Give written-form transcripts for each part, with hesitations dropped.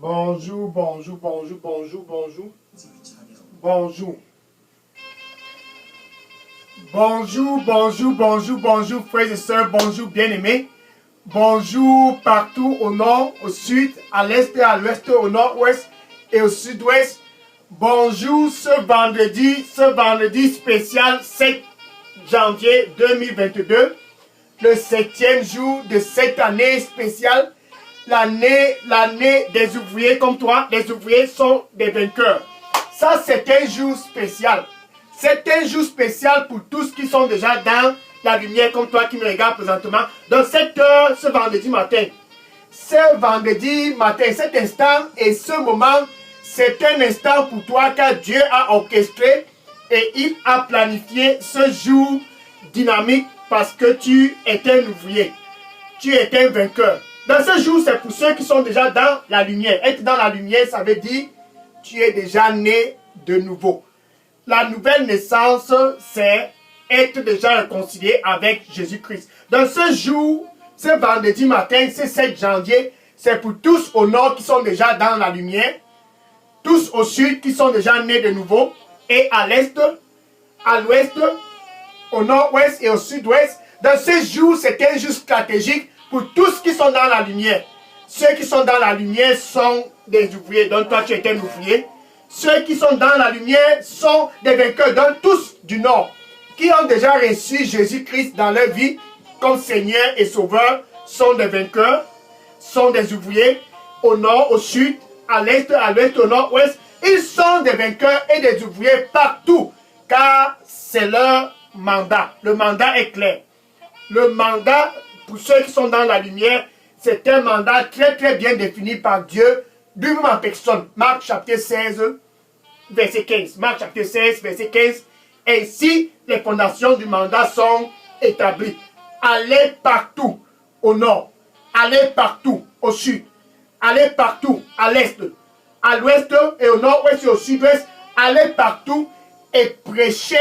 Bonjour, bonjour, bonjour, bonjour, bonjour. Bonjour. Bonjour, bonjour, bonjour, bonjour, frères et sœurs, bonjour, bien-aimés. Bonjour partout au nord, au sud, à l'est et à l'ouest, au nord-ouest et au sud-ouest. Bonjour ce vendredi spécial 7 janvier 2022, le 7e jour de cette année spéciale, l'année des ouvriers comme toi. Les ouvriers sont des vainqueurs. Ça, c'est un jour spécial. C'est un jour spécial pour tous qui sont déjà dans la lumière comme toi qui me regarde présentement. Dans cette heure, ce vendredi matin, cet instant et ce moment, c'est un instant pour toi car Dieu a orchestré et il a planifié ce jour dynamique parce que tu es un ouvrier. Tu es un vainqueur. Dans ce jour, c'est pour ceux qui sont déjà dans la lumière. Être dans la lumière, ça veut dire tu es déjà né de nouveau. La nouvelle naissance, c'est être déjà réconcilié avec Jésus-Christ. Dans ce jour, ce vendredi matin, ce 7 janvier, c'est pour tous au nord qui sont déjà dans la lumière, tous au sud qui sont déjà nés de nouveau, et à l'est, à l'ouest, au nord-ouest et au sud-ouest. Dans ce jour, c'est un jour stratégique pour tous qui sont dans la lumière. Ceux qui sont dans la lumière sont des ouvriers, donc toi tu es un ouvrier. Ceux qui sont dans la lumière sont des vainqueurs, donc tous du nord, qui ont déjà reçu Jésus-Christ dans leur vie comme Seigneur et Sauveur, sont des vainqueurs, sont des ouvriers au nord, au sud, à l'est, à l'ouest, au nord-ouest. Ils sont des vainqueurs et des ouvriers partout, car c'est leur mandat. Le mandat est clair. Le mandat, pour ceux qui sont dans la lumière, c'est un mandat très très bien défini par Dieu, lui-même en personne. Marc chapitre 16, verset 15. Marc chapitre 16, verset 15. Ainsi, les fondations du mandat sont établies. Allez partout au nord, allez partout au sud, allez partout à l'est, à l'ouest et au nord-ouest et au sud-ouest. Allez partout et prêchez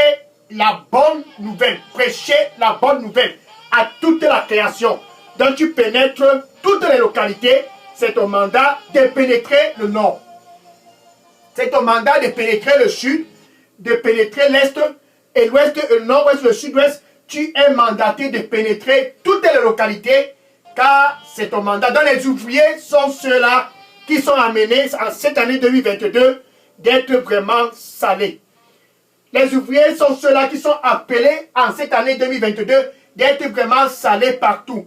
la bonne nouvelle. Prêchez la bonne nouvelle à toute la création. Donc tu pénètres toutes les localités. C'est ton mandat de pénétrer le nord. C'est ton mandat de pénétrer le sud, de pénétrer l'est et l'ouest et le nord-ouest, le sud-ouest. Tu es mandaté de pénétrer toutes les localités car c'est ton mandat. Donc les ouvriers sont ceux-là qui sont amenés en cette année 2022 d'être vraiment salés. Les ouvriers sont ceux-là qui sont appelés en cette année 2022 d'être vraiment salés partout.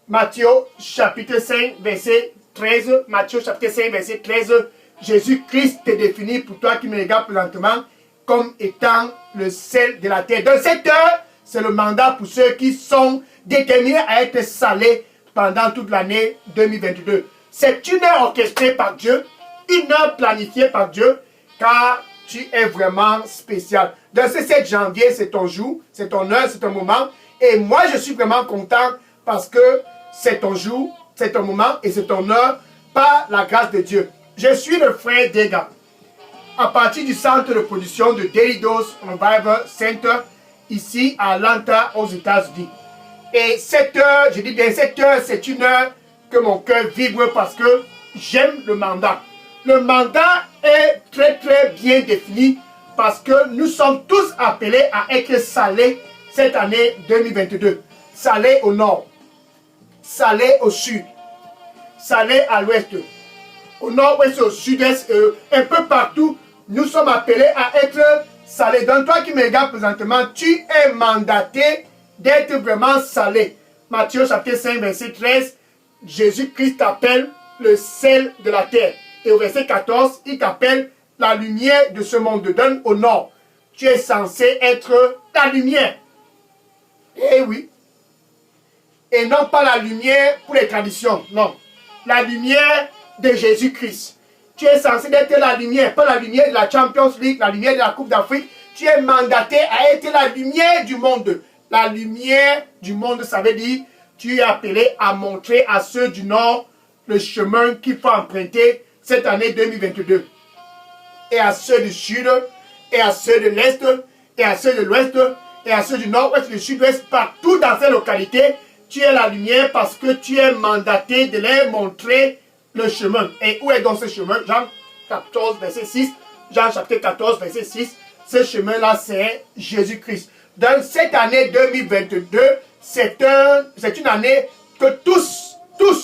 Matthieu chapitre 5 verset 13. Matthieu chapitre 5 verset 13. Jésus-Christ te définit pour toi qui me regarde présentement comme étant le sel de la terre. Dans cette heure, c'est le mandat pour ceux qui sont déterminés à être salés pendant toute l'année 2022. C'est une heure orchestrée par Dieu, une heure planifiée par Dieu, car tu es vraiment spécial. Dans ce 7 janvier, c'est ton jour, c'est ton heure, c'est ton moment. Et moi, je suis vraiment content parce que c'est ton jour, c'est ton moment et c'est ton heure par la grâce de Dieu. Je suis le frère Dega, à partir du centre de production de Daily Dose Revival Center, ici à Atlanta, aux États-Unis. Et cette heure, je dis bien cette heure, c'est une heure que mon cœur vibre parce que j'aime le mandat. Le mandat est très très bien défini parce que nous sommes tous appelés à être salés cette année 2022. Salés au nord, salés au sud, salés à l'ouest, au nord-ouest, au sud-est, un peu partout, nous sommes appelés à être salés. Donc toi qui me regardes présentement, tu es mandaté d'être vraiment salé. Matthieu chapitre 5, verset 13, Jésus-Christ t'appelle le sel de la terre. Et au verset 14, il t'appelle la lumière de ce monde. Donne au nord. Tu es censé être la lumière. Eh oui. Et non pas la lumière pour les traditions. Non. La lumière de Jésus-Christ. Tu es censé être la lumière, pas la lumière de la Champions League, la lumière de la Coupe d'Afrique. Tu es mandaté à être la lumière du monde. La lumière du monde, ça veut dire tu es appelé à montrer à ceux du Nord le chemin qu'il faut emprunter cette année 2022. Et à ceux du Sud, et à ceux de l'Est, et à ceux de l'Ouest, et à ceux du Nord-Ouest, du Sud-Ouest, partout dans ces localités, tu es la lumière parce que tu es mandaté de leur montrer le chemin. Et où est donc ce chemin? Jean 14, verset 6. Jean chapitre 14, verset 6. Ce chemin-là, c'est Jésus-Christ. Dans cette année 2022, c'est une année que tous,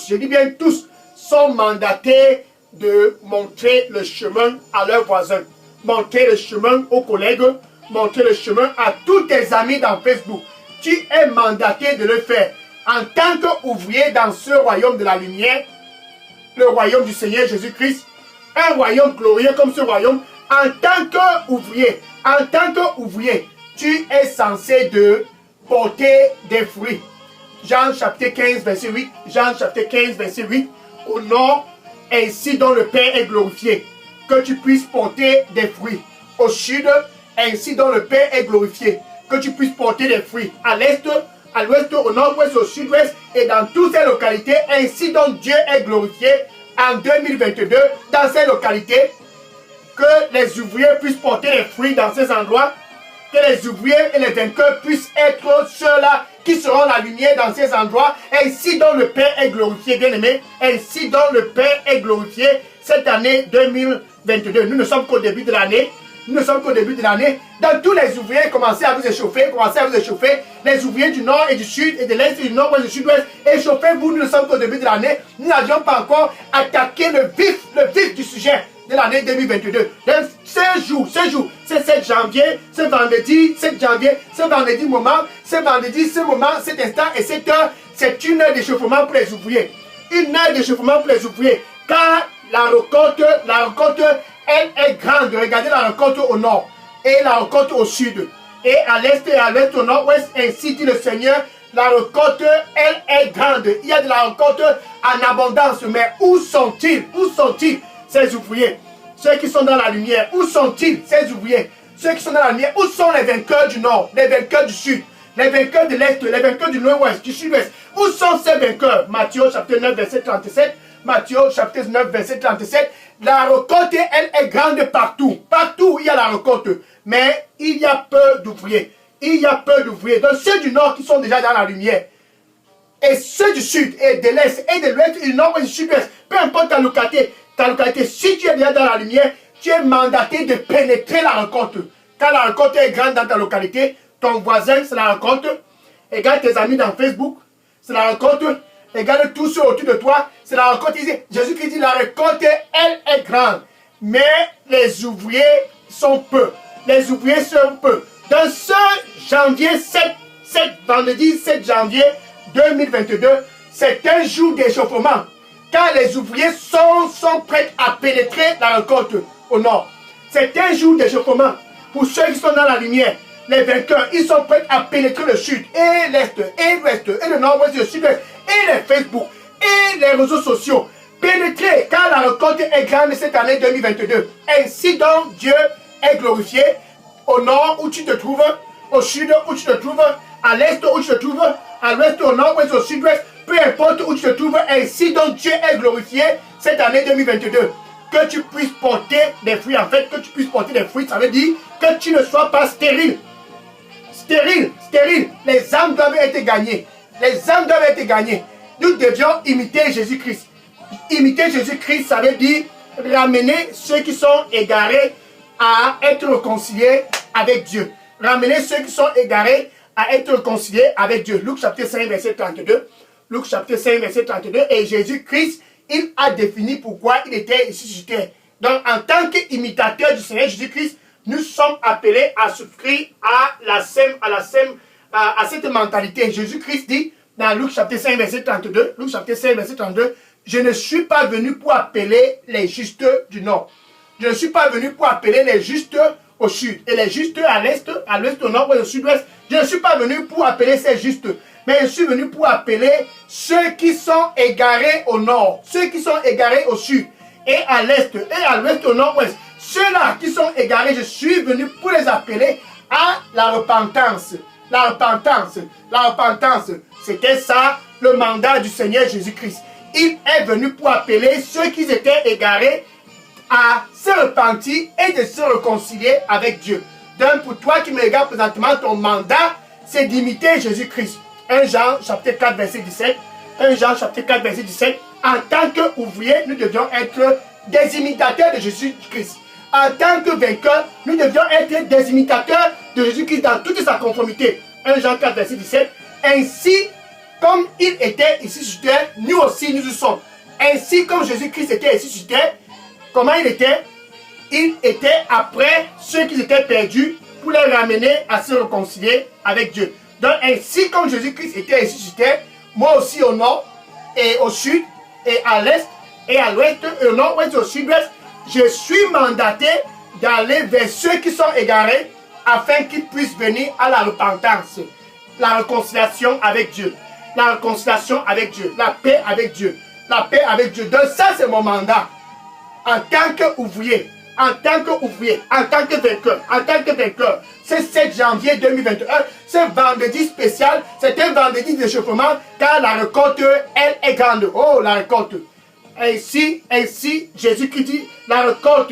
je dis bien tous, sont mandatés de montrer le chemin à leurs voisins, montrer le chemin aux collègues, montrer le chemin à tous tes amis dans Facebook. Tu es mandaté de le faire. En tant qu'ouvrier dans ce royaume de la lumière, le royaume du Seigneur Jésus-Christ, un royaume glorieux comme ce royaume, en tant qu'ouvrier, tu es censé de porter des fruits. Jean chapitre 15, verset 8. Jean chapitre 15, verset 8. Au nord, ainsi dont le Père est glorifié, que tu puisses porter des fruits. Au sud, ainsi dont le Père est glorifié, que tu puisses porter des fruits. À l'est, à l'ouest, au nord-ouest, au sud-ouest, et dans toutes ces localités, ainsi dont Dieu est glorifié en 2022, dans ces localités, que les ouvriers puissent porter des fruits dans ces endroits, que les ouvriers et les vainqueurs puissent être ceux-là qui seront la lumière dans ces endroits, ainsi dont le Père est glorifié, bien-aimé, ainsi dont le Père est glorifié cette année 2022. Nous ne sommes qu'au début de l'année. Dans tous les ouvriers, commencez à vous échauffer, les ouvriers du nord et du sud, et de l'est et du nord-ouest et du sud-ouest, échauffez-vous, nous ne sommes qu'au début de l'année. Nous n'avions pas encore attaqué le vif du sujet de l'année 2022. Donc, ce jour, c'est 7 janvier, ce vendredi, ce moment, cet instant et cette heure, c'est une heure d'échauffement pour les ouvriers. Une heure d'échauffement pour les ouvriers. Car la récolte, elle est grande. Regardez la récolte au nord et la récolte au sud. Et à l'est et à l'ouest, au nord-ouest, ainsi dit le Seigneur, la récolte, elle est grande. Il y a de la récolte en abondance. Mais où sont-ils? Ces ouvriers, ceux qui sont dans la lumière, où sont-ils, ces ouvriers? Ceux qui sont dans la lumière, où sont les vainqueurs du nord, les vainqueurs du sud, les vainqueurs de l'est, les vainqueurs du nord-ouest, du sud-ouest? Où sont ces vainqueurs? Matthieu chapitre 9, verset 37. Matthieu chapitre 9, verset 37. La récolte, elle est grande partout. Partout, il y a la récolte. Mais il y a peu d'ouvriers. Donc ceux du nord qui sont déjà dans la lumière, et ceux du sud, et de l'est, et de l'ouest, et du nord, et du sud-ouest, peu importe ta localité, si tu es déjà dans la lumière, tu es mandaté de pénétrer la récolte. Quand la récolte est grande dans ta localité, ton voisin, c'est la récolte. Regarde tes amis dans Facebook, c'est la récolte. Regarde tous ceux autour de toi, c'est la récolte. Jésus-Christ dit, la récolte, elle est grande. Mais les ouvriers sont peu. Dans ce janvier vendredi 7 janvier 2022, c'est un jour d'échauffement. Car les ouvriers sont prêts à pénétrer la récolte au nord. C'est un jour d'échauffement pour ceux qui sont dans la lumière. Les vainqueurs, ils sont prêts à pénétrer le sud et l'est et l'ouest et le nord-ouest et le sud-ouest et les Facebook et les réseaux sociaux. Pénétrer car la récolte est grande cette année 2022. Ainsi donc Dieu est glorifié au nord où tu te trouves, au sud où tu te trouves, à l'est où tu te trouves, à l'ouest, au nord-ouest, au sud-ouest, peu importe où tu te trouves, ainsi donc Dieu est glorifié cette année 2022. Que tu puisses porter des fruits, en fait, que tu puisses porter des fruits, ça veut dire que tu ne sois pas stérile. Stérile. Les âmes doivent être gagnées. Nous devions imiter Jésus-Christ. Imiter Jésus-Christ, ça veut dire ramener ceux qui sont égarés à être réconciliés avec Dieu. Ramener ceux qui sont égarés à être réconciliés avec Dieu. Luc chapitre 5, verset 32. Luc chapitre 5, verset 32. Et Jésus-Christ, il a défini pourquoi il était ici sur terre. Donc, en tant qu'imitateur du Seigneur Jésus-Christ, nous sommes appelés à souscrire à cette mentalité. Jésus-Christ dit dans Luc chapitre 5, verset 32, je ne suis pas venu pour appeler les justes du nord. Je ne suis pas venu pour appeler les justes au sud et les justes à l'est, au nord et au sud-ouest. Je ne suis pas venu pour appeler ces justes, mais je suis venu pour appeler ceux qui sont égarés au nord, ceux qui sont égarés au sud et à l'est et à l'ouest, au nord-ouest. Ceux-là qui sont égarés, je suis venu pour les appeler à la repentance. La repentance, c'était ça le mandat du Seigneur Jésus-Christ. Il est venu pour appeler ceux qui étaient égarés à se repentir et de se réconcilier avec Dieu. Donc pour toi qui me regardes présentement, ton mandat, c'est d'imiter Jésus-Christ. 1 Jean chapitre 4 verset 17. 1 Jean chapitre 4 verset 17. En tant qu'ouvriers, nous devions être des imitateurs de Jésus-Christ. En tant que vainqueurs, nous devions être des imitateurs de Jésus-Christ dans toute sa conformité. 1 Jean 4, verset 17. Ainsi, comme il était ici sur terre, nous aussi nous y sommes. Ainsi, comme Jésus-Christ était ici sur terre, comment il était? Il était après ceux qui étaient perdus pour les ramener à se réconcilier avec Dieu. Donc, ainsi comme Jésus-Christ était ici sur terre, moi aussi au nord et au sud et à l'est et à l'ouest et au nord-ouest et au sud-ouest, je suis mandaté d'aller vers ceux qui sont égarés afin qu'ils puissent venir à la repentance, la réconciliation avec Dieu, la réconciliation avec Dieu, la paix avec Dieu, la paix avec Dieu. Donc ça c'est mon mandat en tant qu'ouvrier. En tant qu'ouvrier, en tant que vainqueur, c'est 7 janvier 2021, ce vendredi spécial, c'est un vendredi d'échauffement car la récolte, elle est grande. Oh, la récolte. Ainsi, Jésus-Christ dit, la récolte,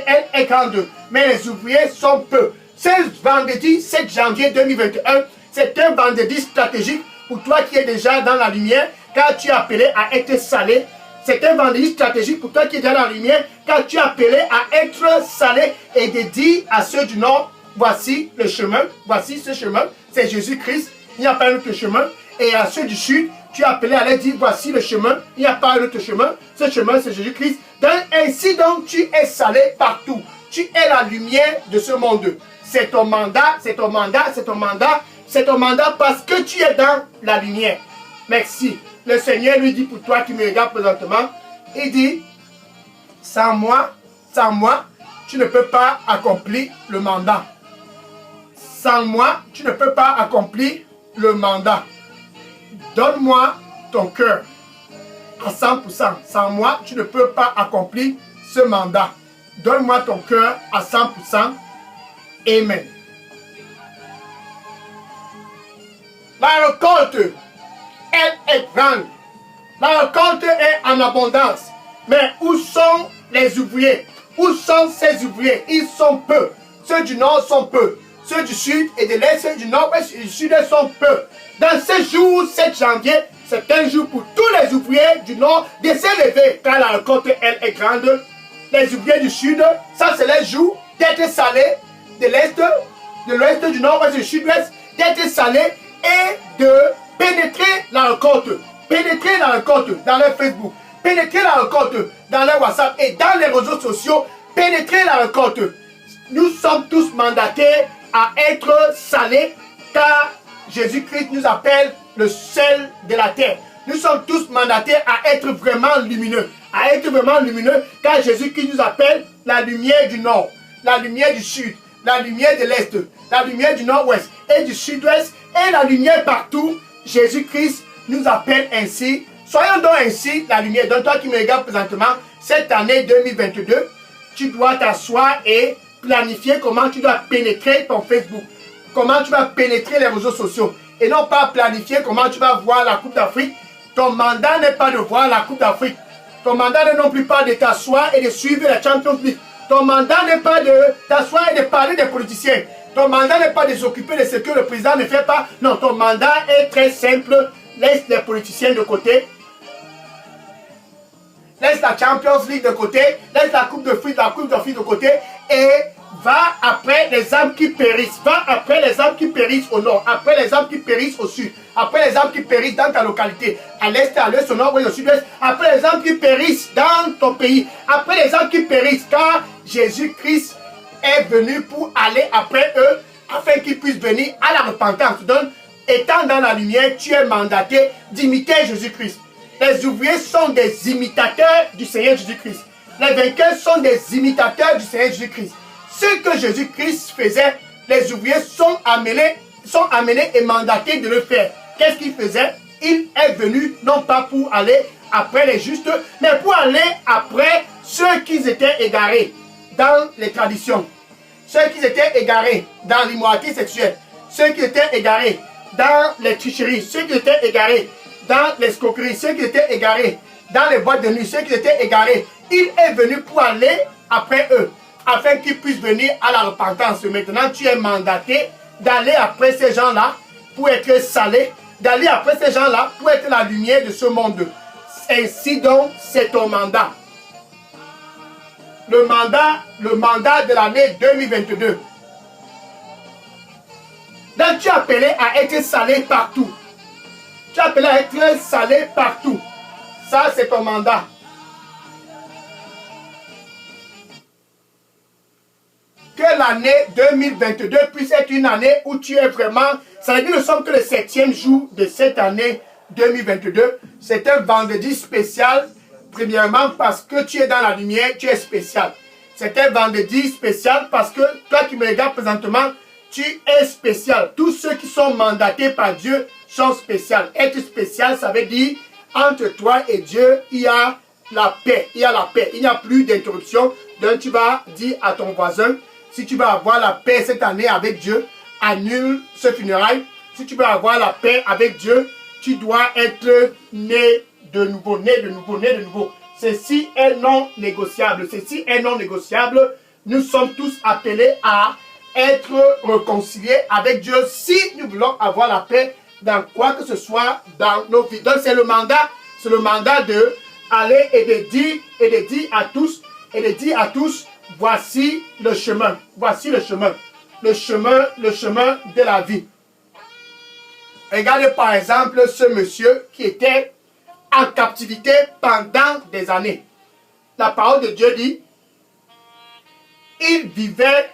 elle est grande, mais les ouvriers sont peu. Ce vendredi 7 janvier 2021, c'est un vendredi stratégique pour toi qui es déjà dans la lumière, car tu es appelé à être salé. C'est un vendredi stratégique pour toi qui es dans la lumière, car tu es appelé à être salé et de dire à ceux du Nord, voici le chemin, voici ce chemin, c'est Jésus-Christ, il n'y a pas un autre chemin. Et à ceux du Sud, tu es appelé à leur dire, voici le chemin, il n'y a pas un autre chemin, ce chemin c'est Jésus-Christ. Ainsi donc, tu es salé partout, tu es la lumière de ce monde. C'est ton mandat, c'est ton mandat, c'est ton mandat, c'est ton mandat parce que tu es dans la lumière. Merci. Le Seigneur lui dit pour toi qui me regarde présentement, il dit, sans moi, tu ne peux pas accomplir le mandat. Sans moi, tu ne peux pas accomplir le mandat. Donne-moi ton cœur à 100%. Sans moi, tu ne peux pas accomplir ce mandat. Donne-moi ton cœur à 100%. Amen. La récolte, elle est grande. La récolte est en abondance. Mais où sont les ouvriers? Où sont ces ouvriers? Ils sont peu. Ceux du nord sont peu. Ceux du sud et de l'est, ceux du nord-ouest et du sud-est sont peu. Dans ce jour, 7 janvier, c'est un jour pour tous les ouvriers du nord de s'élever. Car la récolte, elle est grande. Les ouvriers du sud, ça c'est le jour d'être salés. De l'est, de l'ouest, du nord-ouest et du sud-ouest, d'être salés et de pénétrer la récolte. Pénétrer la récolte dans leur Facebook. Pénétrer la récolte dans leur WhatsApp et dans les réseaux sociaux. Pénétrer la récolte. Nous sommes tous mandatés à être salés car Jésus-Christ nous appelle le sel de la terre. Nous sommes tous mandatés à être vraiment lumineux. À être vraiment lumineux car Jésus-Christ nous appelle la lumière du nord, la lumière du sud, la lumière de l'est, la lumière du nord-ouest et du sud-ouest et la lumière partout. Jésus-Christ nous appelle ainsi. Soyons donc ainsi la lumière. Donc toi qui me regardes présentement, cette année 2022, tu dois t'asseoir et planifier comment tu dois pénétrer ton Facebook, comment tu vas pénétrer les réseaux sociaux et non pas planifier comment tu vas voir la Coupe d'Afrique. Ton mandat n'est pas de voir la Coupe d'Afrique. Ton mandat n'est non plus pas de t'asseoir et de suivre la Champions League. Ton mandat n'est pas de t'asseoir et de parler des politiciens. Ton mandat n'est pas de s'occuper de ce que le président ne fait pas. Non, ton mandat est très simple. Laisse les politiciens de côté. Laisse la Champions League de côté. Laisse la Coupe d'Afrique de côté. Et va après les âmes qui périssent. Va après les âmes qui périssent au nord. Après les âmes qui périssent au sud. Après les âmes qui périssent dans ta localité. À l'est, à l'ouest, au nord, au sud-ouest. Après les âmes qui périssent dans ton pays. Après les âmes qui périssent. Car Jésus-Christ est venu pour aller après eux. Afin qu'ils puissent venir à la repentance. Donc, étant dans la lumière, tu es mandaté d'imiter Jésus-Christ. Les ouvriers sont des imitateurs du Seigneur Jésus-Christ. Les vainqueurs sont des imitateurs du Seigneur Jésus-Christ. Ce que Jésus-Christ faisait, les ouvriers sont amenés et mandatés de le faire. Qu'est-ce qu'il faisait? Il est venu non pas pour aller après les justes, mais pour aller après ceux qui étaient égarés dans les traditions, ceux qui étaient égarés dans l'immoralité sexuelle, ceux qui étaient égarés dans les tricheries, ceux qui étaient égarés dans l'escroquerie, ceux qui étaient égarés dans les boîtes de nuit, ceux qui étaient égarés. Il est venu pour aller après eux, afin qu'ils puissent venir à la repentance. Maintenant, tu es mandaté d'aller après ces gens-là pour être salé, d'aller après ces gens-là pour être la lumière de ce monde. Ainsi donc, c'est ton mandat. Le mandat de l'année 2022. Donc tu es appelé à être salé partout. Tu es appelé à être salé partout. Ça, c'est ton mandat. Que l'année 2022 puisse être une année où tu es vraiment... Ça veut dire que nous sommes que le 7e jour de cette année 2022. C'est un vendredi spécial. Premièrement, parce que tu es dans la lumière, tu es spécial. C'est un vendredi spécial parce que toi qui me regardes présentement, tu es spécial. Tous ceux qui sont mandatés par Dieu sont spéciaux. Être spécial, ça veut dire entre toi et Dieu, il y a la paix. Il y a la paix. Il n'y a plus d'interruption. Donc tu vas dire à ton voisin, si tu vas avoir la paix cette année avec Dieu, annule ce funérail. Si tu veux avoir la paix avec Dieu, tu dois être né de nouveau, né de nouveau, né de nouveau. Ceci est non négociable. Ceci est non négociable. Nous sommes tous appelés à être réconciliés avec Dieu si nous voulons avoir la paix dans quoi que ce soit dans nos vies. Donc c'est le mandat de aller et de dire à tous, voici le chemin, le chemin de la vie. Regardez par exemple ce monsieur qui était en captivité pendant des années. La parole de Dieu dit, il vivait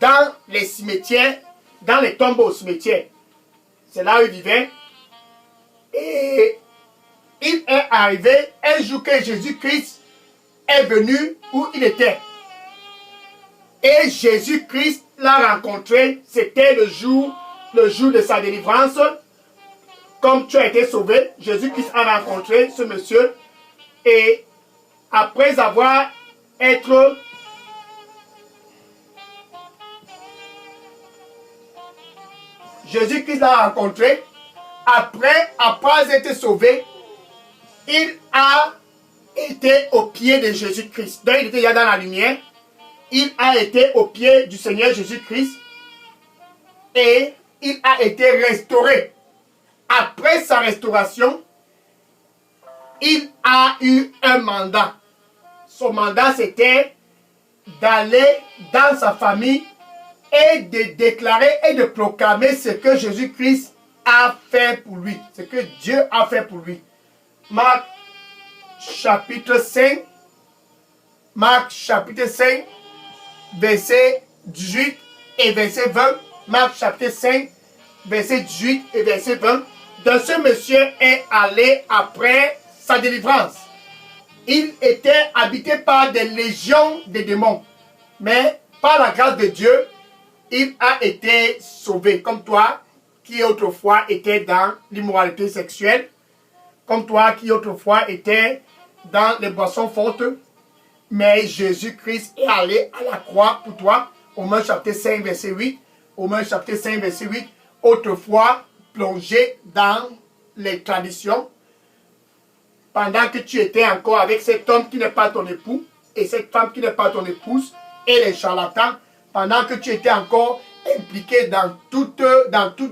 dans les cimetières, dans les tombeaux au cimetière. C'est là où il vivait. Et il est arrivé un jour que Jésus-Christ est venu où il était. Et Jésus-Christ l'a rencontré. C'était le jour de sa délivrance. Comme tu as été sauvé, Jésus-Christ a rencontré ce monsieur. Et après avoir été Jésus-Christ l'a rencontré. Après avoir été sauvé, il a été au pied de Jésus-Christ. Donc il était déjà dans la lumière. Il a été au pied du Seigneur Jésus-Christ. Et il a été restauré. Après sa restauration, il a eu un mandat. Son mandat, c'était d'aller dans sa famille et de déclarer et de proclamer ce que Jésus-Christ a fait pour lui. Ce que Dieu a fait pour lui. Marc chapitre 5, verset 18 et verset 20. Marc chapitre 5, verset 18 et verset 20. Donc ce monsieur est allé après sa délivrance. Il était habité par des légions de démons. Mais par la grâce de Dieu, il a été sauvé. Comme toi qui autrefois était dans l'immoralité sexuelle. Comme toi qui autrefois était dans les boissons fortes. Mais Jésus-Christ est allé à la croix pour toi. Romains chapitre 5, verset 8. Romains chapitre 5, verset 8. Autrefois plongé dans les traditions. Pendant que tu étais encore avec cet homme qui n'est pas ton époux. Et cette femme qui n'est pas ton épouse. Et les charlatans. Pendant que tu étais encore impliqué dans toutes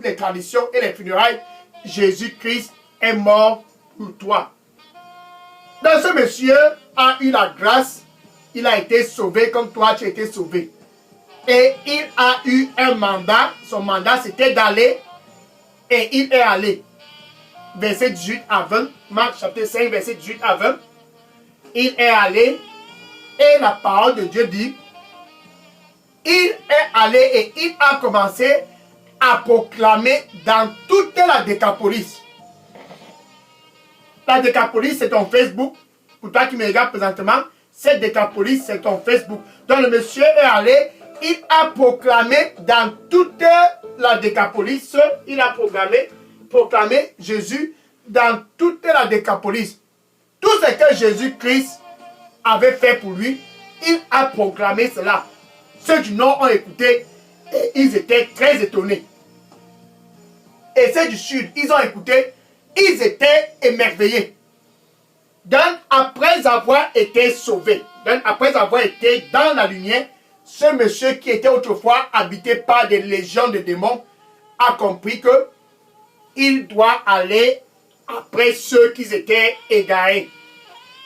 les traditions et les funérailles. Jésus-Christ est mort pour toi. Donc ce monsieur a eu la grâce. Il a été sauvé comme toi tu as été sauvé. Et il a eu un mandat. Son mandat c'était d'aller. Et il est allé. Verset 18 à 20. Marc chapitre 5 verset 18 à 20. Il est allé. Et la parole de Dieu dit. Il est allé et il a commencé à proclamer dans toute la Décapolis. La Décapolis, c'est ton Facebook. Pour toi qui me regardes présentement, cette Décapolis, c'est ton Facebook. Donc le monsieur est allé, il a proclamé dans toute la Décapolis, il a proclamé Jésus dans toute la Décapolis. Tout ce que Jésus-Christ avait fait pour lui, il a proclamé cela. Ceux du Nord ont écouté et ils étaient très étonnés. Et ceux du Sud, ils ont écouté, ils étaient émerveillés. Donc, après avoir été sauvé, donc après avoir été dans la lumière, ce monsieur qui était autrefois habité par des légions de démons a compris que il doit aller après ceux qui étaient égarés.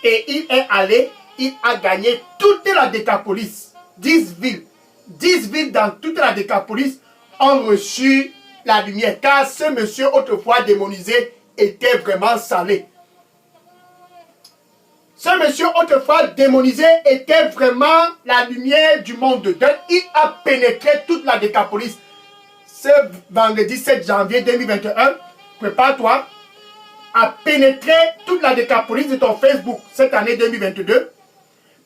Et il est allé, il a gagné toute la Décapolis. 10 villes. 10 villes dans toute la Décapolis ont reçu la lumière. Car ce monsieur autrefois démonisé était vraiment salé. Ce monsieur autrefois démonisé était vraiment la lumière du monde. Donc il a pénétré toute la Décapolis. Ce vendredi 7 janvier 2021, prépare-toi à pénétrer toute la Décapolis de ton Facebook cette année 2022.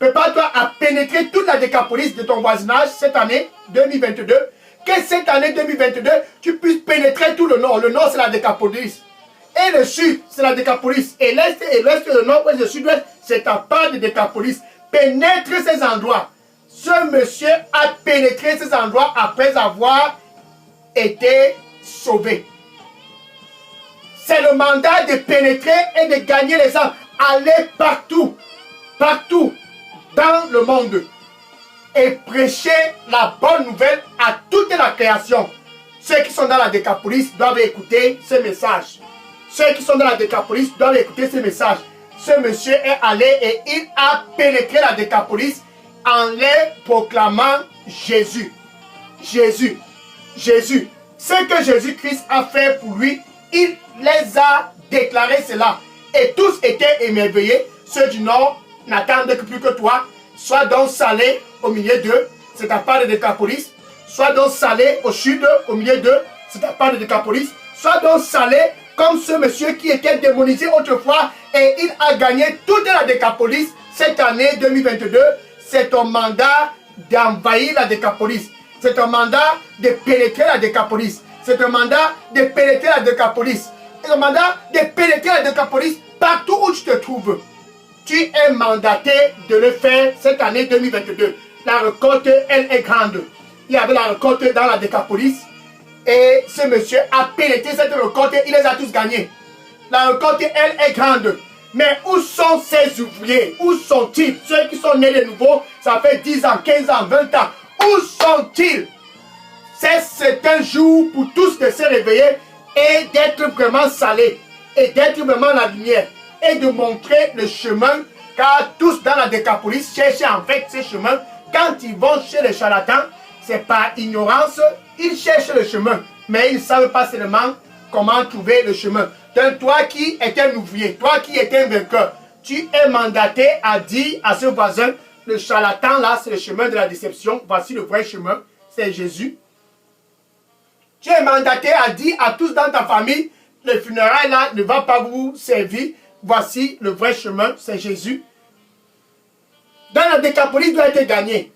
Prépare-toi à pénétrer toute la Décapolis de ton voisinage cette année 2022. Que cette année 2022, tu puisses pénétrer tout le nord. Le nord, c'est la Décapolis. Et le sud, c'est la Décapolis. Et l'est et l'ouest, le nord, ouest, le sud-ouest, c'est ta part de Décapolis. Pénètre ces endroits. Ce monsieur a pénétré ces endroits après avoir été sauvé. C'est le mandat de pénétrer et de gagner les âmes. Allez partout, partout dans le monde et prêcher la bonne nouvelle à toute la création. Ceux qui sont dans la Décapolis doivent écouter ce message. Ceux qui sont dans la Décapolis doivent écouter ce message. Ce monsieur est allé et il a pénétré la Décapolis en les proclamant Jésus. Jésus. Jésus. Ce que Jésus-Christ a fait pour lui, il les a déclarés cela. Et tous étaient émerveillés. Ceux du nord n'attendent que plus que toi. Sois donc salé au milieu d'eux, c'est ta part de Décapolis. Sois donc salé au sud, au milieu d'eux, c'est ta part de Décapolis. Sois donc salé comme ce monsieur qui était démonisé autrefois et il a gagné toute la Décapolis cette année 2022. C'est ton mandat d'envahir la Décapolis. C'est ton mandat de pénétrer la Décapolis. C'est un mandat de pénétrer la Décapolis. C'est un mandat de pénétrer la Décapolis partout où tu te trouves. Tu es mandaté de le faire cette année 2022. La récolte, elle est grande. Il y avait la récolte dans la Décapolis. Et ce monsieur a pénétré cette récolte, il les a tous gagnés. La récolte, elle est grande. Mais où sont ces ouvriers? Où sont-ils? Ceux qui sont nés de nouveau, ça fait 10 ans, 15 ans, 20 ans. Où sont-ils? C'est un jour pour tous de se réveiller et d'être vraiment salés. Et d'être vraiment la lumière. Et de montrer le chemin. Car tous dans la Décapolis cherchent en fait ce chemin. Quand ils vont chez les charlatans, c'est par ignorance. Ils cherchent le chemin. Mais ils ne savent pas seulement comment trouver le chemin. Donc toi qui es un ouvrier, toi qui es un vainqueur, tu es mandaté à dire à ce voisin, le charlatan là, c'est le chemin de la déception. Voici le vrai chemin, c'est Jésus. Tu es mandaté à dire à tous dans ta famille, le funérail là ne va pas vous servir. Voici le vrai chemin, c'est Jésus. Dans la Décapolis doit être gagnée.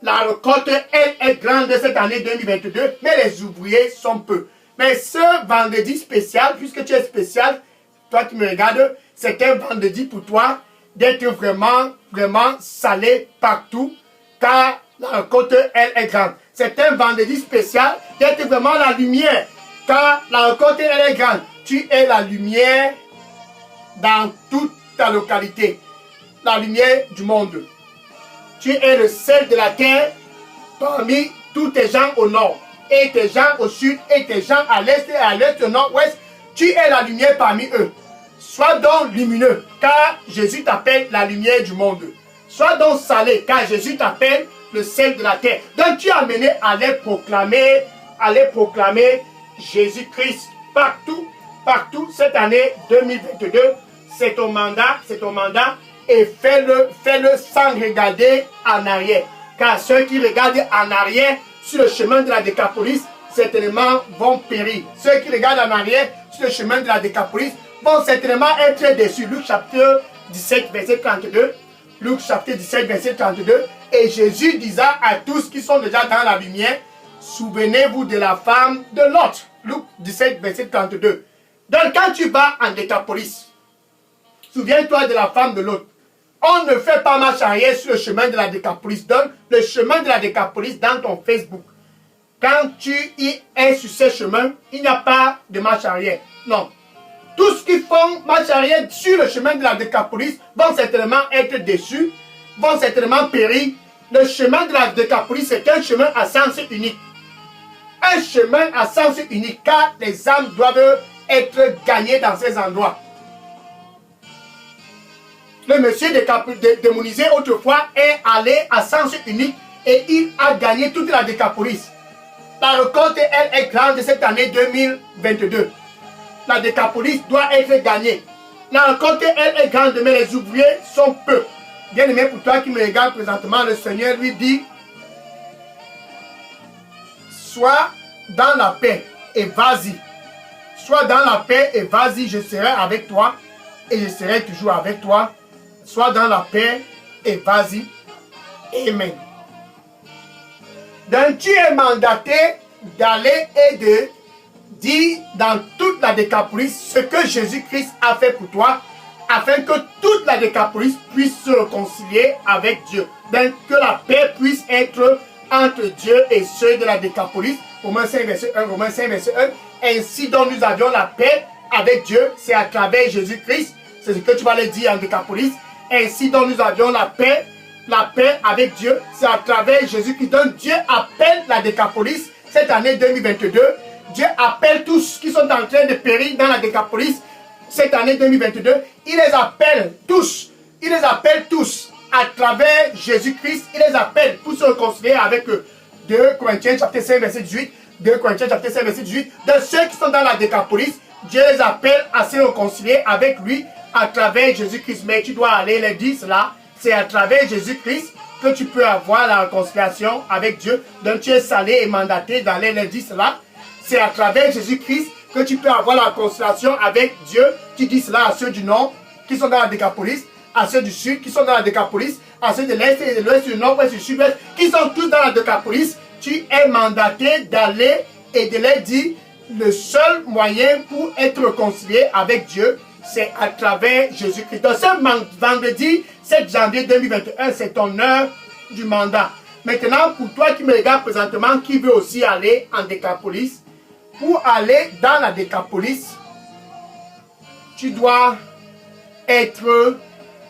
La récolte, elle est grande cette année 2022, mais les ouvriers sont peu. Mais ce vendredi spécial, puisque tu es spécial, toi qui me regardes, c'est un vendredi pour toi d'être vraiment, vraiment salé partout, car la récolte, elle est grande. C'est un vendredi spécial d'être vraiment la lumière, car la récolte, elle est grande. Tu es la lumière dans toute ta localité, la lumière du monde. Tu es le sel de la terre parmi tous tes gens au nord, et tes gens au sud, et tes gens à l'est, et à l'est, au nord-ouest. Tu es la lumière parmi eux. Sois donc lumineux, car Jésus t'appelle la lumière du monde. Sois donc salé, car Jésus t'appelle le sel de la terre. Donc tu es amené à aller proclamer Jésus-Christ partout, partout cette année 2022. C'est ton mandat, et fais-le sans regarder en arrière. Car ceux qui regardent en arrière sur le chemin de la Décapolis, certainement vont périr. Ceux qui regardent en arrière sur le chemin de la Décapolis vont certainement être déçus. Luc chapitre 17, verset 32. Luc chapitre 17, verset 32. Et Jésus disait à tous qui sont déjà dans la lumière, souvenez-vous de la femme de Lot. Luc 17, verset 32. Donc quand tu vas en Décapolis, souviens-toi de la femme de Lot. On ne fait pas marche arrière sur le chemin de la Décapolis. Donne le chemin de la Décapolis dans ton Facebook. Quand tu y es sur ce chemin, il n'y a pas de marche arrière. Non. Tous qui font marche arrière sur le chemin de la Décapolis vont certainement être déçus, vont certainement périr. Le chemin de la Décapolis, c'est un chemin à sens unique. Un chemin à sens unique, car les âmes doivent être gagnées dans ces endroits. Le monsieur démonisé autrefois est allé à sens unique et il a gagné toute la Décapolis. La récolte, elle, est grande cette année 2022. La Décapolis doit être gagnée. La récolte, elle, est grande, mais les ouvriers sont peu. Bien aimé, pour toi qui me regarde présentement, le Seigneur lui dit: sois dans la paix et vas-y. Sois dans la paix et vas-y, je serai avec toi et je serai toujours avec toi. Sois dans la paix et vas-y. Amen. Donc tu es mandaté d'aller et de dire dans toute la Décapolis ce que Jésus-Christ a fait pour toi, afin que toute la Décapolis puisse se réconcilier avec Dieu. Donc que la paix puisse être entre Dieu et ceux de la Décapolis. Romains 5, verset 1, Romains 5, verset 1. Ainsi dont nous avions la paix avec Dieu, c'est à travers Jésus-Christ. C'est ce que tu vas le dire en Décapolis. Ainsi dont nous avions la paix avec Dieu, c'est à travers Jésus-Christ. Donc Dieu appelle la Décapolis cette année 2022. Dieu appelle tous qui sont en train de périr dans la Décapolis cette année 2022. Il les appelle tous. Il les appelle tous à travers Jésus-Christ. Il les appelle pour se réconcilier avec eux. 2 Corinthiens chapitre 5 verset 18. 2 Corinthiens chapitre 5 verset 18. De ceux qui sont dans la Décapolis, Dieu les appelle à se réconcilier avec lui à travers Jésus-Christ. Mais tu dois aller leur dire cela. C'est à travers Jésus-Christ que tu peux avoir la réconciliation avec Dieu. Donc tu es salé et mandaté d'aller leur dire cela. C'est à travers Jésus-Christ que tu peux avoir la réconciliation avec Dieu. Tu dis cela à ceux du nord qui sont dans la Décapolis, à ceux du sud qui sont dans la Décapolis, à ceux de l'est et de l'ouest, du nord, ouest, du sud-ouest, qui sont tous dans la Décapolis. Tu es mandaté d'aller et de leur dire le seul moyen pour être réconcilié avec Dieu, c'est à travers Jésus-Christ. Donc ce vendredi 7 janvier 2021, c'est ton heure du mandat. Maintenant, pour toi qui me regarde présentement, qui veut aussi aller en Décapolis, pour aller dans la Décapolis, tu dois être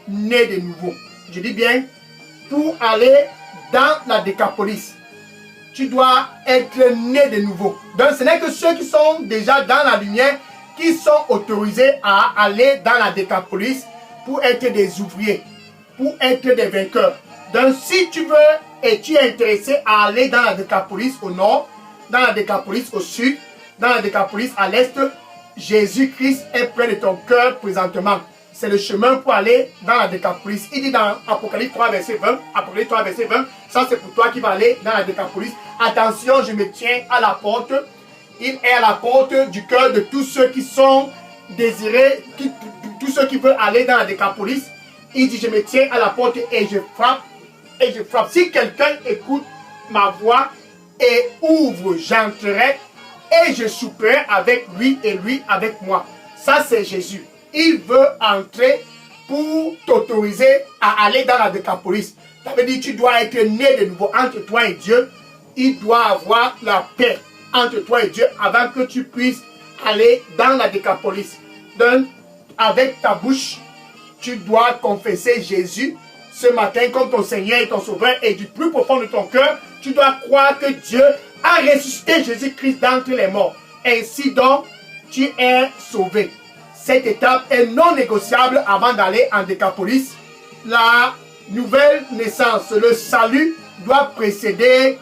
né de nouveau. Je dis bien, pour aller dans la Décapolis, tu dois être né de nouveau. Donc ce n'est que ceux qui sont déjà dans la lumière qui sont autorisés à aller dans la Décapolis pour être des ouvriers, pour être des vainqueurs. Donc si tu veux et tu es intéressé à aller dans la Décapolis au nord, dans la Décapolis au sud, dans la Décapolis à l'est, Jésus-Christ est près de ton cœur présentement. C'est le chemin pour aller dans la Décapolis. Il dit dans Apocalypse 3, verset 20, Apocalypse 3, verset 20, ça c'est pour toi qui vas aller dans la Décapolis. Attention, je me tiens à la porte. Il est à la porte du cœur de tous ceux qui sont désirés, tous ceux qui veulent aller dans la Décapolis. Il dit, je me tiens à la porte et je frappe. Et je frappe. Si quelqu'un écoute ma voix et ouvre, j'entrerai et je souperai avec lui et lui avec moi. Ça c'est Jésus. Il veut entrer pour t'autoriser à aller dans la Décapolis. Ça veut dire que tu dois être né de nouveau entre toi et Dieu. Il doit avoir la paix entre toi et Dieu avant que tu puisses aller dans la Décapolis. Donc, avec ta bouche, tu dois confesser Jésus ce matin comme ton Seigneur et ton Sauveur, et du plus profond de ton cœur, tu dois croire que Dieu a ressuscité Jésus-Christ d'entre les morts. Ainsi donc, tu es sauvé. Cette étape est non négociable avant d'aller en Décapolis. La nouvelle naissance, le salut doit précéder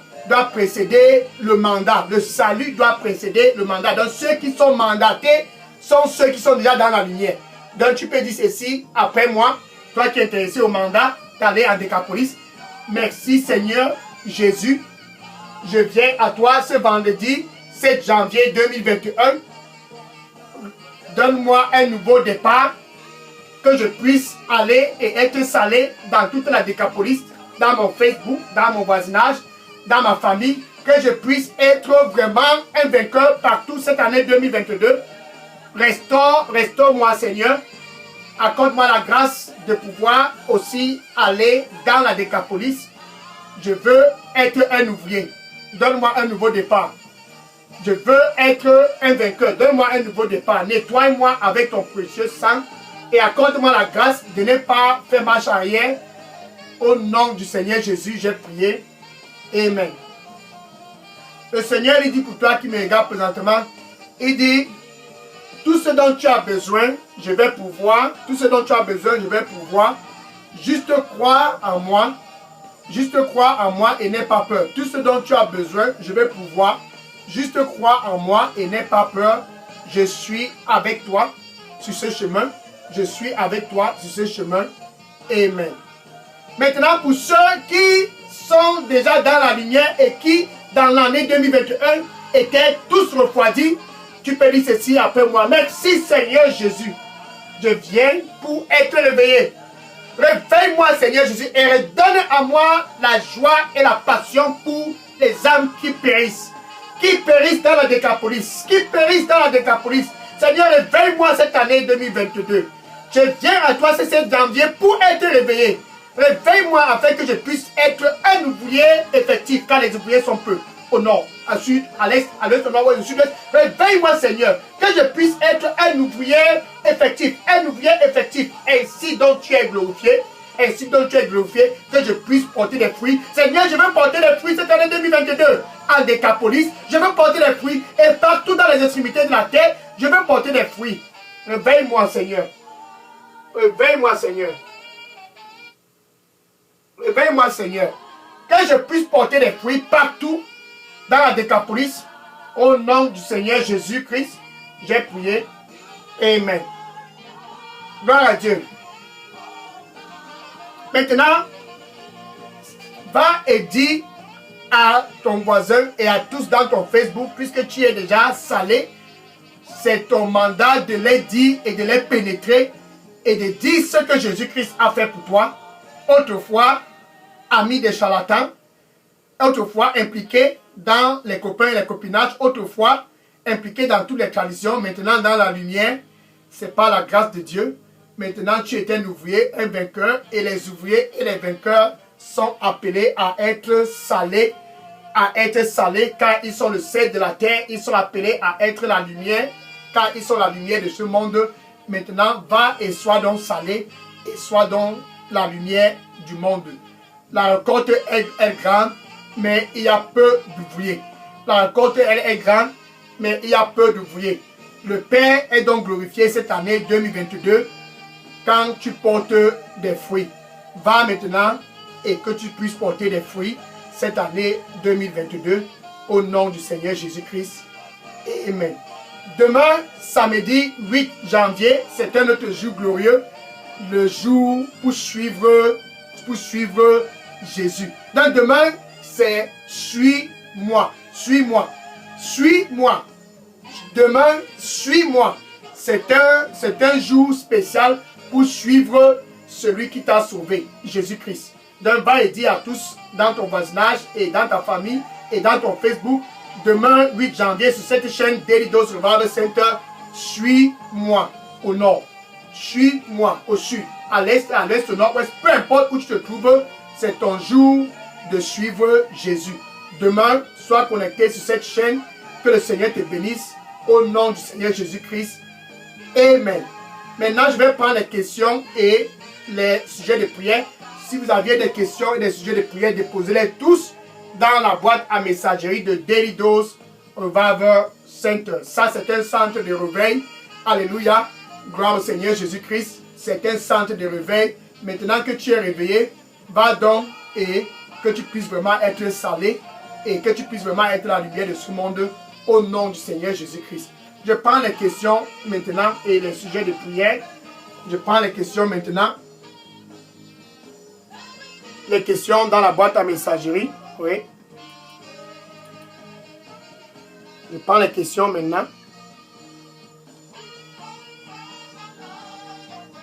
le mandat. Le salut doit précéder le mandat. Donc ceux qui sont mandatés sont ceux qui sont déjà dans la lumière. Donc tu peux dire ceci après moi, toi qui es intéressé au mandat, d'aller en Décapolis. Merci Seigneur Jésus. Je viens à toi ce vendredi 7 janvier 2021. Donne-moi un nouveau départ, que je puisse aller et être salé dans toute la Décapolis, dans mon Facebook, dans mon voisinage, dans ma famille, que je puisse être vraiment un vainqueur partout cette année 2022. Restaure-moi Seigneur. Accorde-moi la grâce de pouvoir aussi aller dans la Décapolis. Je veux être un ouvrier. Donne-moi un nouveau départ. Je veux être un vainqueur. Donne-moi un nouveau départ. Nettoie-moi avec ton précieux sang et accorde-moi la grâce de ne pas faire marche arrière. Au nom du Seigneur Jésus, j'ai prié. Amen. Le Seigneur, il dit pour toi qui me regarde présentement, il dit, Tout ce dont tu as besoin, je vais pouvoir. Tout ce dont tu as besoin, je vais pouvoir. Juste croire en moi. Juste croire en moi et n'aie pas peur. Tout ce dont tu as besoin, je vais pouvoir. Juste croire en moi et n'aie pas peur. Je suis avec toi sur ce chemin. Je suis avec toi sur ce chemin. Amen. Maintenant, pour ceux qui sont déjà dans la lumière et qui, dans l'année 2021, étaient tous refroidis, tu peux dire ceci après moi. Merci Seigneur Jésus. Je viens pour être réveillé. Réveille-moi Seigneur Jésus et redonne à moi la joie et la passion pour les âmes qui périssent. Qui périssent dans la Décapolis. Qui périssent dans la Décapolis. Seigneur, réveille-moi cette année 2022. Je viens à toi ce 7 janvier pour être réveillé. Réveille-moi afin que je puisse être un ouvrier effectif car les ouvriers sont peu. Au nord, à sud, à l'est, au nord, au sud-est. Réveille-moi Seigneur, que je puisse être un ouvrier effectif. Un ouvrier effectif. Ainsi dont tu es glorifié. Ainsi dont tu es glorifié, que je puisse porter des fruits. Seigneur, je veux porter des fruits cette année 2022. En Décapolis, je veux porter des fruits. Et partout dans les extrémités de la terre, je veux porter des fruits. Réveille-moi Seigneur. Réveille-moi Seigneur. Réveille-moi Seigneur. Que je puisse porter des fruits partout dans la Décapolis. Au nom du Seigneur Jésus-Christ, j'ai prié. Amen. Gloire à Dieu. Maintenant, va et dis à ton voisin et à tous dans ton Facebook, puisque tu es déjà salé, c'est ton mandat de les dire et de les pénétrer et de dire ce que Jésus-Christ a fait pour toi. Autrefois, ami des charlatans, autrefois impliqué dans les copains et les copinages, autrefois impliqué dans toutes les traditions, maintenant dans la lumière, c'est par la grâce de Dieu. Maintenant, tu es un ouvrier, un vainqueur, et les ouvriers et les vainqueurs sont appelés à être salés, car ils sont le sel de la terre, ils sont appelés à être la lumière, car ils sont la lumière de ce monde. Maintenant, va et sois donc salé, et sois donc la lumière du monde. La récolte est grande, mais il y a peu d'ouvriers. La récolte est grande, mais il y a peu d'ouvriers. Le Père est donc glorifié cette année 2022 quand tu portes des fruits. Va maintenant et que tu puisses porter des fruits cette année 2022 au nom du Seigneur Jésus-Christ. Amen. Demain, samedi 8 janvier, c'est un autre jour glorieux, le jour pour suivre Jésus. Donc demain, c'est suis-moi, suis-moi, suis-moi. Demain, suis-moi. C'est un jour spécial pour suivre celui qui t'a sauvé, Jésus-Christ. Donc va et dis à tous dans ton voisinage et dans ta famille et dans ton Facebook, demain 8 janvier sur cette chaîne Daily Dose Revival Center, suis-moi au nord, suis-moi au sud, à l'est, au nord-ouest, peu importe où tu te trouves, c'est ton jour de suivre Jésus. Demain, sois connecté sur cette chaîne, que le Seigneur te bénisse au nom du Seigneur Jésus-Christ. Amen. Maintenant, je vais prendre les questions et les sujets de prière. Si vous aviez des questions et des sujets de prière, déposez-les tous dans la boîte à messagerie de Daily Dose Revival Center. Ça, c'est un centre de réveil. Alléluia. Gloire au Seigneur Jésus-Christ. C'est un centre de réveil. Maintenant que tu es réveillé, va donc et que tu puisses vraiment être salé et que tu puisses vraiment être la lumière de ce monde au nom du Seigneur Jésus-Christ. Je prends les questions maintenant et les sujets de prière. Je prends les questions maintenant. Les questions dans la boîte à messagerie. Oui. Je prends les questions maintenant.